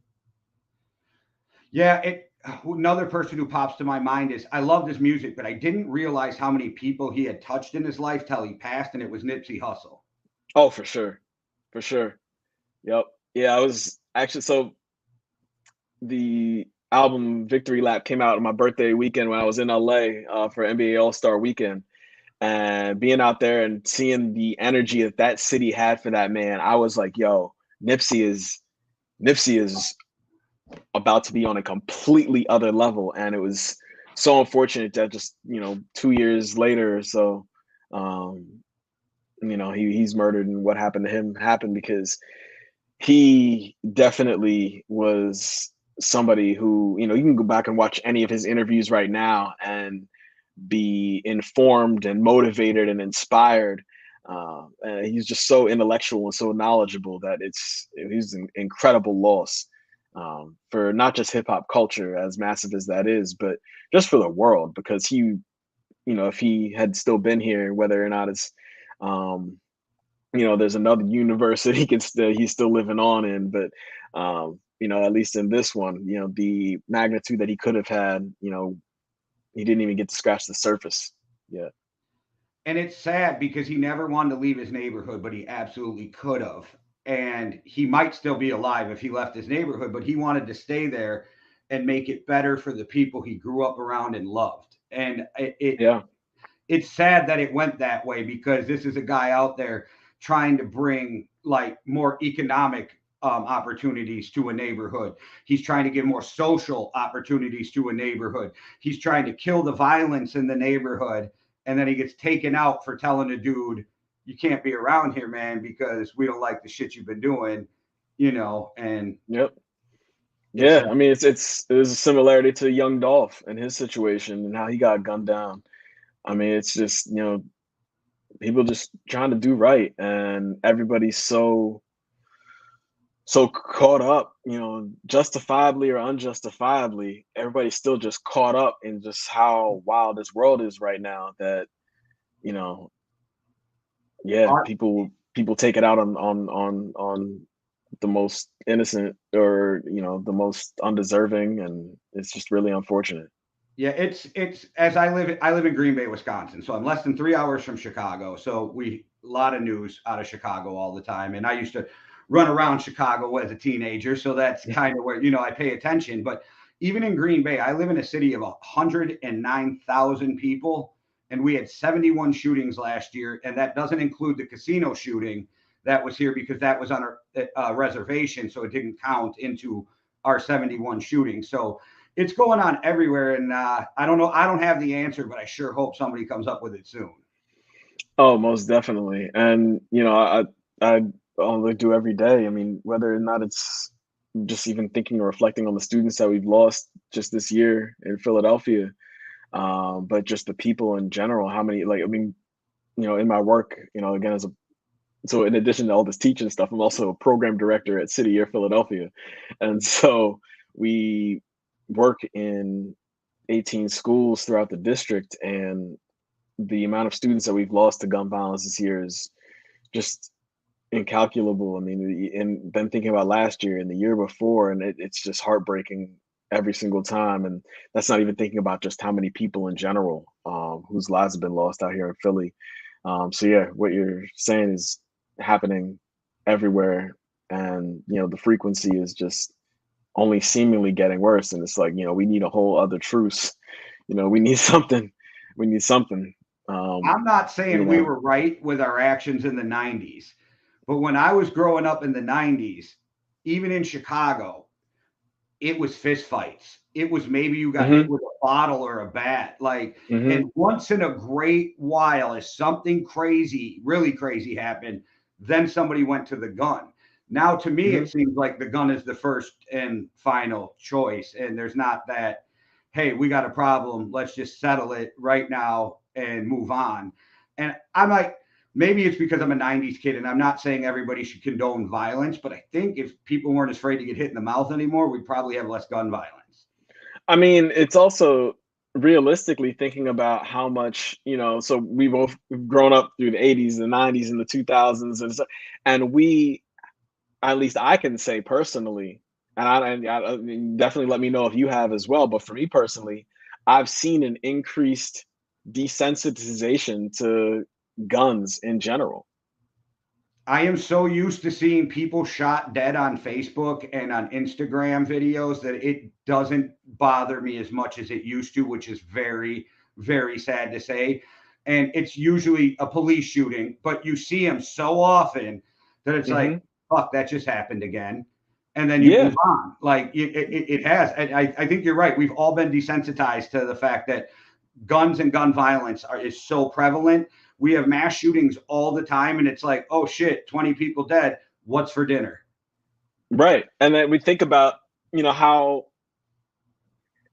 Yeah, another person who pops to my mind is, I loved his music, but I didn't realize how many people he had touched in his life till he passed, and it was Nipsey Hussle. oh, for sure. For sure. Yep. Yeah, I was actually, so the album Victory Lap came out on my birthday weekend when I was in LA for NBA All-Star weekend. And being out there and seeing the energy that that city had for that man, I was like, yo, Nipsey is about to be on a completely other level. And it was so unfortunate that just, you know, 2 years later or so, um, you know, he's murdered, and what happened to him happened, because he definitely was somebody who, you know, you can go back and watch any of his interviews right now and be informed and motivated and inspired. And he's just so intellectual and so knowledgeable that he's an incredible loss, for not just hip hop culture, as massive as that is, but just for the world. Because he, you know, if he had still been here, whether or not it's, you know, there's another universe that he's still living on in, but you know, at least in this one, you know, the magnitude that he could have had, you know, he didn't even get to scratch the surface yet. And it's sad because he never wanted to leave his neighborhood, but he absolutely could have. And he might still be alive if he left his neighborhood, but he wanted to stay there and make it better for the people he grew up around and loved. And Yeah. it's sad that it went that way, because this is a guy out there trying to bring like more economic opportunities to a neighborhood. He's trying to give more social opportunities to a neighborhood. He's trying to kill the violence in the neighborhood. And then he gets taken out for telling a dude, you can't be around here, man, because we don't like the shit you've been doing, you know. And Yep. it's Yeah. I mean, there's a similarity to Young Dolph and his situation and how he got gunned down. I mean, it's just, you know, people just trying to do right, and everybody's so caught up, you know, justifiably or unjustifiably, everybody's still just caught up in just how wild this world is right now, that, you know, yeah, art. people take it out on the most innocent, or, you know, the most undeserving, and it's just really unfortunate. Yeah, it's as I live in Green Bay, Wisconsin, so I'm less than 3 hours from Chicago. So we a lot of news out of Chicago all the time, and I used to run around Chicago as a teenager, so that's kind of where I pay attention. But even in Green Bay, I live in a city of 109,000 people, and we had 71 shootings last year, and that doesn't include the casino shooting that was here because that was on a reservation, so it didn't count into our 71 shootings. So it's going on everywhere, and I don't know. I don't have the answer, but I sure hope somebody comes up with it soon. Oh, most definitely. And, you know, I only do every day. I mean, whether or not it's just even thinking or reflecting on the students that we've lost just this year in Philadelphia, but just the people in general. How many, like, I mean, you know, in my work, you know, again, so in addition to all this teaching stuff, I'm also a program director at City Year Philadelphia. And so we work in 18 schools throughout the district, and the amount of students that we've lost to gun violence this year is just incalculable. I mean, and then thinking about last year and the year before, and it's just heartbreaking every single time. And that's not even thinking about just how many people in general, whose lives have been lost out here in Philly. So yeah, what you're saying is happening everywhere, and the frequency is just only seemingly getting worse. And it's like, we need a whole other truce. We need something. We need something. I'm not You saying we know. were right with our actions in the 90s, but when I was growing up in the 90s, even in Chicago, it was fist fights. It was maybe you got hit Hmm. with a bottle or a bat. Like, Hmm. and once in a great while, if something crazy, really crazy happened, then somebody went to the gun. Now, to me, Hmm. it seems like the gun is the first and final choice. And there's not that, hey, we got a problem. Let's just settle it right now and move on. And I'm like, maybe it's because I'm a 90s kid and I'm not saying everybody should condone violence, but I think if people weren't afraid to get hit in the mouth anymore, we'd probably have less gun violence. I mean, it's also realistically thinking about how much, so we both grown up through the 80s, the 90s, and the 2000s, and we, at least I can say personally, and I definitely let me know if you have as well. But for me personally, I've seen an increased desensitization to guns in general. I am so used to seeing people shot dead on Facebook and on Instagram videos that it doesn't bother me as much as it used to, which is very, very sad to say. And it's usually a police shooting, but you see them so often that it's like, Hmm. fuck, that just happened again. And then you Yeah. move on. Like it has. And I think you're right. We've all been desensitized to the fact that guns and gun violence is so prevalent. We have mass shootings all the time, and it's like, oh shit, 20 people dead. What's for dinner? Right. And then we think about, how,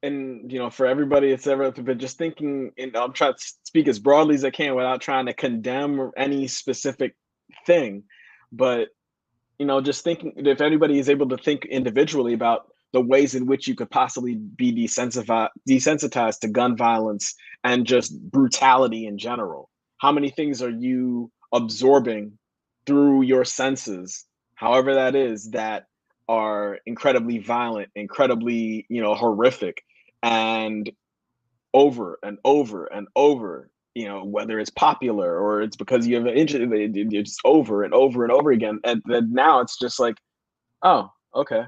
and for everybody it's ever, but just thinking, and I'm trying to speak as broadly as I can without trying to condemn any specific thing, but just thinking, if anybody is able to think individually about the ways in which you could possibly be desensitized to gun violence and just brutality in general. How many things are you absorbing through your senses, however that is, that are incredibly violent, incredibly, horrific, and over and over and over, whether it's popular or it's because you have an interest, it's over and over and over again. And then now it's just like, oh, okay,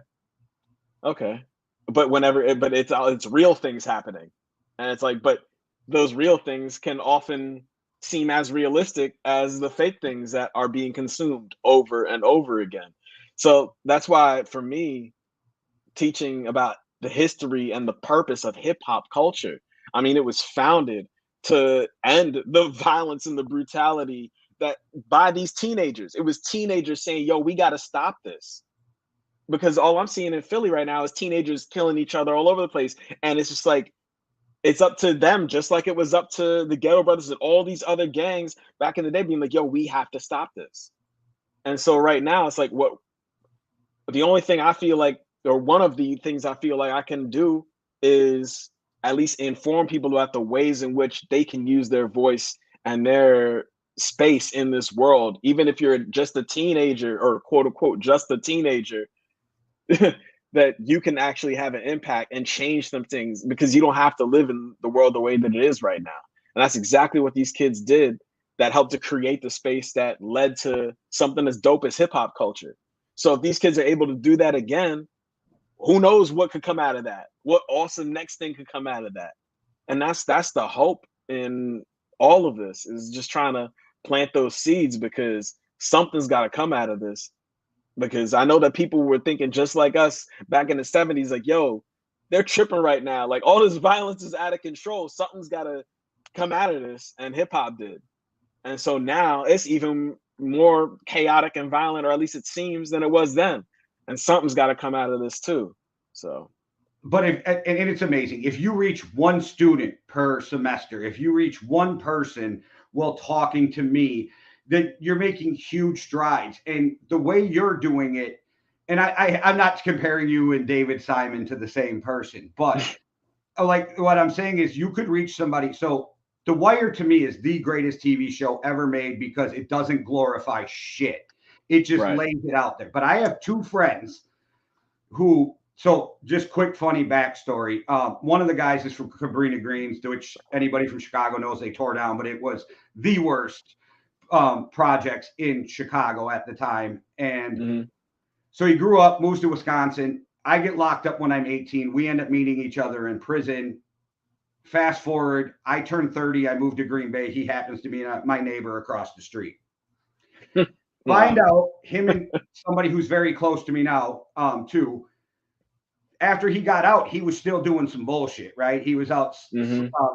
okay. But but it's real things happening. And it's like, but those real things can often seem as realistic as the fake things that are being consumed over and over again. So that's why for me, teaching about the history and the purpose of hip hop culture. I mean, it was founded to end the violence and the brutality that by these teenagers. It was teenagers saying, "Yo, we got to stop this." Because all I'm seeing in Philly right now is teenagers killing each other all over the place, and it's just like it's up to them, just like it was up to the Ghetto Brothers and all these other gangs back in the day, being like, "Yo, we have to stop this." And so right now, it's like what the only thing I feel like, or one of the things I feel like I can do, is at least inform people about the ways in which they can use their voice and their space in this world, even if you're just a teenager or quote unquote just a teenager, that you can actually have an impact and change some things because you don't have to live in the world the way that it is right now. And that's exactly what these kids did, that helped to create the space that led to something as dope as hip hop culture. So if these kids are able to do that again, who knows what could come out of that? What awesome next thing could come out of that? And that's the hope in all of this, is just trying to plant those seeds, because something's got to come out of this. Because I know that people were thinking just like us back in the 70s, like, yo, they're tripping right now. Like all this violence is out of control. Something's got to come out of this. And hip hop did. And so now it's even more chaotic and violent, or at least it seems, than it was then. And something's got to come out of this too. So, But and it's amazing. If you reach one student per semester, if you reach one person while talking to me, then you're making huge strides. And the way you're doing it, and I'm not comparing you and David Simon to the same person, but like what I'm saying is you could reach somebody. So The Wire to me is the greatest TV show ever made because it doesn't glorify shit. It just right. lays it out there. But I have two friends who, so just quick funny backstory. One of the guys is from Cabrini Greens, which anybody from Chicago knows they tore down, but it was the worst projects in Chicago at the time. And Mm-hmm. so he grew up, moves to Wisconsin. I get locked up when I'm 18. We end up meeting each other in prison. Fast forward, I turn 30. I moved to Green Bay. He happens to be my neighbor across the street. Find out him and somebody who's very close to me now, too. After he got out, he was still doing some bullshit, right? He was out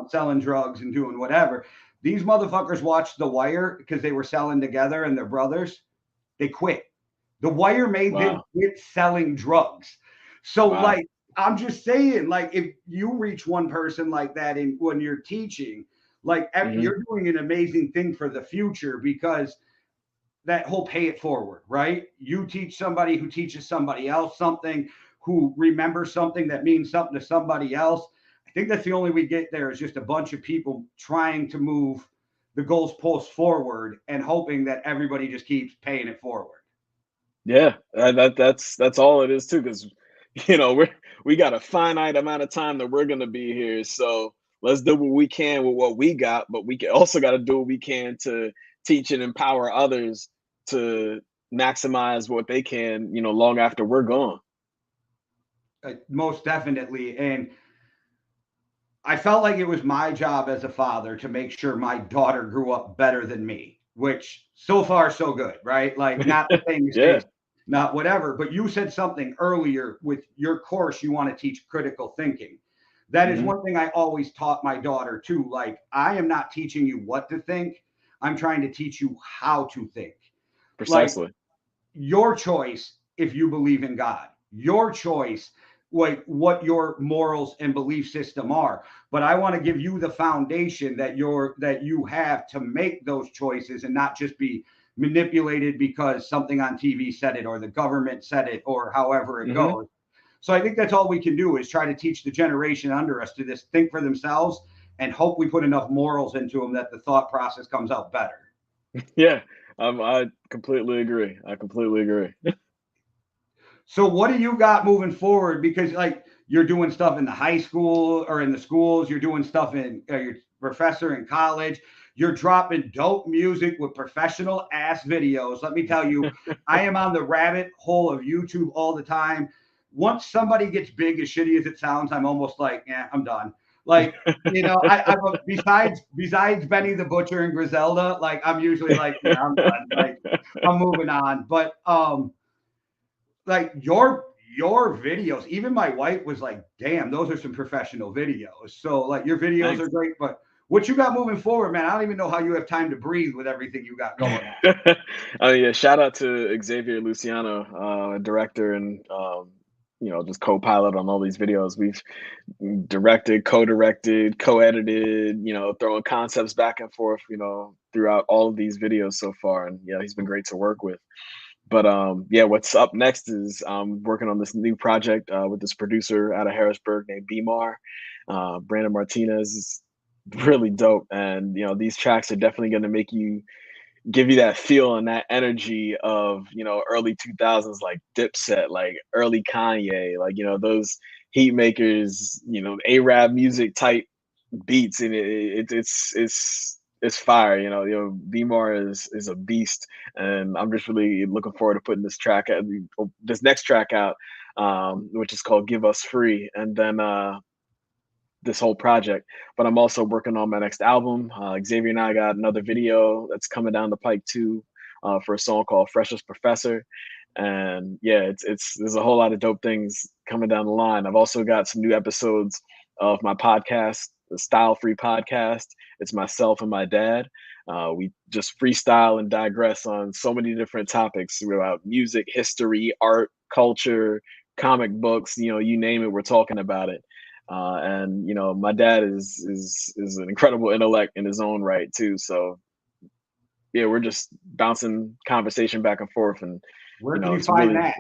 selling drugs and doing whatever. These motherfuckers watched The Wire because they were selling together and they're brothers. They quit. The Wire made them quit selling drugs. So, like, I'm just saying, like, if you reach one person like that when you're teaching, like, you're doing an amazing thing for the future, because that whole pay it forward, right? You teach somebody who teaches somebody else something, who remembers something that means something to somebody else. I think that's the only way we get there, is just a bunch of people trying to move the goalposts forward and hoping that everybody just keeps paying it forward. Yeah, that's all it is too, because we got a finite amount of time that we're gonna be here. So let's do what we can with what we got, but we also got to do what we can to teach and empower others to maximize what they can, long after we're gone. Most definitely. And I felt like it was my job as a father to make sure my daughter grew up better than me, which so far so good, right? Like, not the same mistakes, not whatever. But you said something earlier with your course, you want to teach critical thinking. That is one thing I always taught my daughter too. Like, I am not teaching you what to think. I'm trying to teach you how to think. Precisely. Like, your choice if you believe in God, your choice what your morals and belief system are. But I want to give you the foundation that you have to make those choices and not just be manipulated because something on TV said it or the government said it or however it goes. So I think that's all we can do, is try to teach the generation under us to just think for themselves and hope we put enough morals into them that the thought process comes out better. Yeah, I completely agree. So what do you got moving forward? Because, like, you're doing stuff in the high school or in the schools, you're doing stuff in your professor in college, you're dropping dope music with professional ass videos. Let me tell you, I am on the rabbit hole of YouTube all the time. Once somebody gets big, as shitty as it sounds, I'm almost like, yeah, I'm done. Like, I besides Benny the Butcher and Griselda, like, I'm usually like, yeah, I'm done. Like, I'm moving on. But like, your videos, even my wife was like, damn, those are some professional videos. So, like, your videos are great, but what you got moving forward, man, I don't even know how you have time to breathe with everything you got going on. Oh yeah, shout out to Xavier Luciano, director and just co-pilot on all these videos. We've directed, co-directed, co-edited, throwing concepts back and forth, throughout all of these videos so far. And yeah, he's been great to work with. But what's up next is I'm working on this new project with this producer out of Harrisburg named Bmar. Brandon Martinez is really dope, and these tracks are definitely going to give you that feel and that energy of early 2000s, like Dipset, like early Kanye, like those heat makers, Arab music type beats, and it's fire. Bmar is a beast, and I'm just really looking forward to putting this next track out, which is called "Give Us Free," and then this whole project. But I'm also working on my next album. Xavier and I got another video that's coming down the pike too, for a song called "Freshest Professor." And yeah, there's a whole lot of dope things coming down the line. I've also got some new episodes of my podcast, the Style Free Podcast. It's myself and my dad. We just freestyle and digress on so many different topics about music, history, art, culture, comic books. You name it, we're talking about it. And my dad is an incredible intellect in his own right too. So yeah, we're just bouncing conversation back and forth, and where can you find that?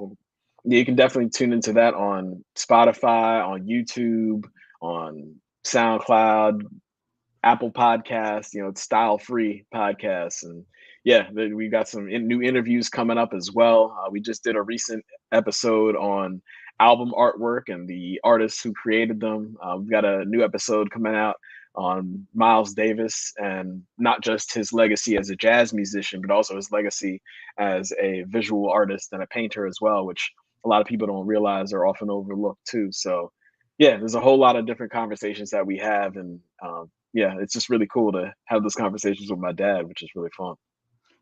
Yeah, you can definitely tune into that on Spotify, on YouTube, on SoundCloud, Apple Podcasts. It's Style Free Podcasts, and yeah, we got some new interviews coming up as well. We just did a recent episode on album artwork and the artists who created them. We've got a new episode coming out on Miles Davis, and not just his legacy as a jazz musician, but also his legacy as a visual artist and a painter as well, which a lot of people don't realize or often overlooked too. So yeah, there's a whole lot of different conversations that we have. And yeah, it's just really cool to have those conversations with my dad, which is really fun.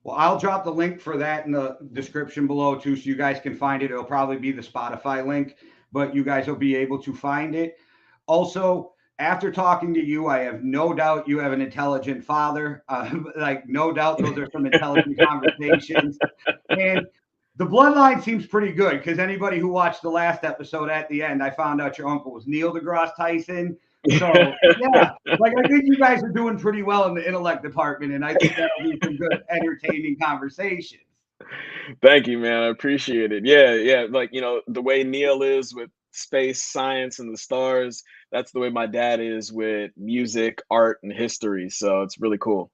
Well, I'll drop the link for that in the description below too, so you guys can find it. It'll probably be the Spotify link, but you guys will be able to find it. Also, after talking to you, I have no doubt you have an intelligent father. Like, no doubt those are some intelligent conversations. And the bloodline seems pretty good, because anybody who watched the last episode, at the end, I found out your uncle was Neil deGrasse Tyson. So yeah, like, I think you guys are doing pretty well in the intellect department, and I think that'll be some good, entertaining conversations. Thank you, man. I appreciate it. Yeah. Like, the way Neil is with space, science, and the stars, that's the way my dad is with music, art, and history. So it's really cool.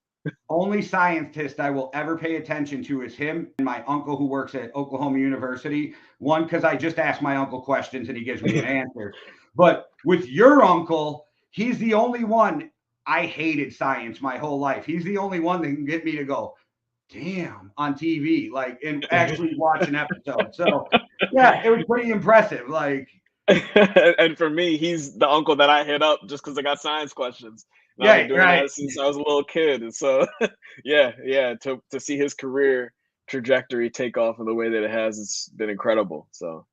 Only scientist I will ever pay attention to is him and my uncle, who works at Oklahoma University. One, because I just ask my uncle questions and he gives me an answer. But with your uncle, he's the only one. I hated science my whole life. He's the only one that can get me to go, damn, on TV, like, and actually watch an episode. So yeah, it was pretty impressive. Like, and for me, he's the uncle that I hit up just because I got science questions. And I've been doing that since I was a little kid. And so yeah, to see his career trajectory take off in the way that it has, it's been incredible. So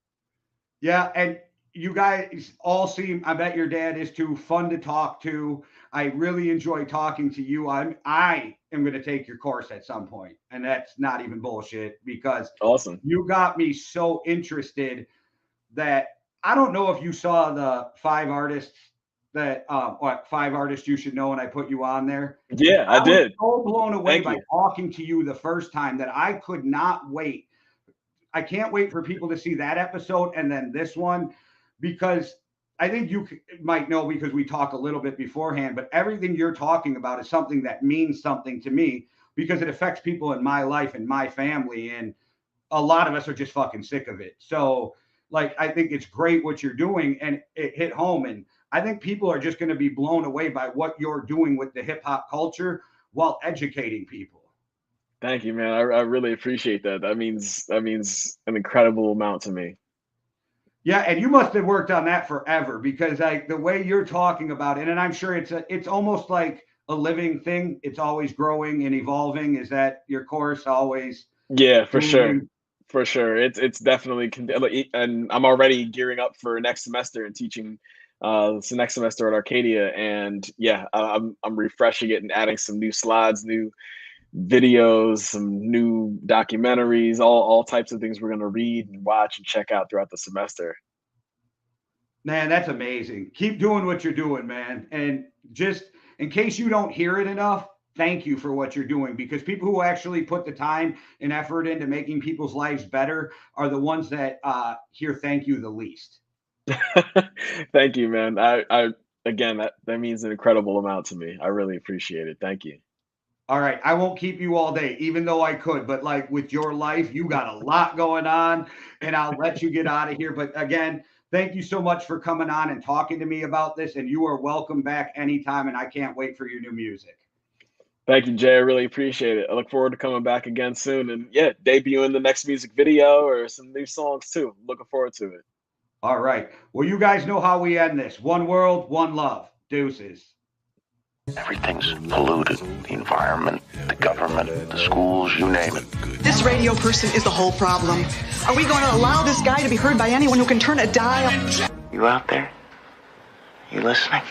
yeah, and you guys all seem, I bet your dad is too, fun to talk to. I really enjoy talking to you. I am going to take your course at some point, and that's not even bullshit, because awesome. You got me so interested that I don't know if you saw the 5 artists that 5 artists you should know, and I put you on there. Yeah, I did. Was so blown away by talking to you the first time that I could not wait. I can't wait for people to see that episode and then this one, because I think you might know, because we talk a little bit beforehand, but everything you're talking about is something that means something to me, because it affects people in my life and my family, and a lot of us are just fucking sick of it. So like, I think it's great what you're doing, and it hit home, and I think people are just going to be blown away by what you're doing with the hip hop culture while educating people. Thank you, man. I really appreciate that. That means an incredible amount to me. Yeah, and you must have worked on that forever, because like the way you're talking about it, and I'm sure it's almost like a living thing. It's always growing and evolving. Is that your course always? Yeah, for sure. For sure. It's definitely, and I'm already gearing up for next semester and teaching next semester at Arcadia. And yeah, I'm refreshing it and adding some new slides, new videos, some new documentaries, all types of things we're going to read and watch and check out throughout the semester. Man, that's amazing. Keep doing what you're doing, man. And just in case you don't hear it enough, thank you for what you're doing, because people who actually put the time and effort into making people's lives better are the ones that hear thank you the least. Thank you, man. I again, that means an incredible amount to me. I really appreciate it. Thank you. All right. I won't keep you all day, even though I could, but like with your life, you got a lot going on, and I'll let you get out of here. But again, thank you so much for coming on and talking to me about this, and you are welcome back anytime, and I can't wait for your new music. Thank you, Jay. I really appreciate it. I look forward to coming back again soon, and yeah, debuting the next music video or some new songs too. Looking forward to it. All right. Well, you guys know how we end this. One world, one love. Deuces. Everything's polluted. The environment, the government, the schools, you name it. This radio person is the whole problem. Are we going to allow this guy to be heard by anyone who can turn a dial? You out there? You listening?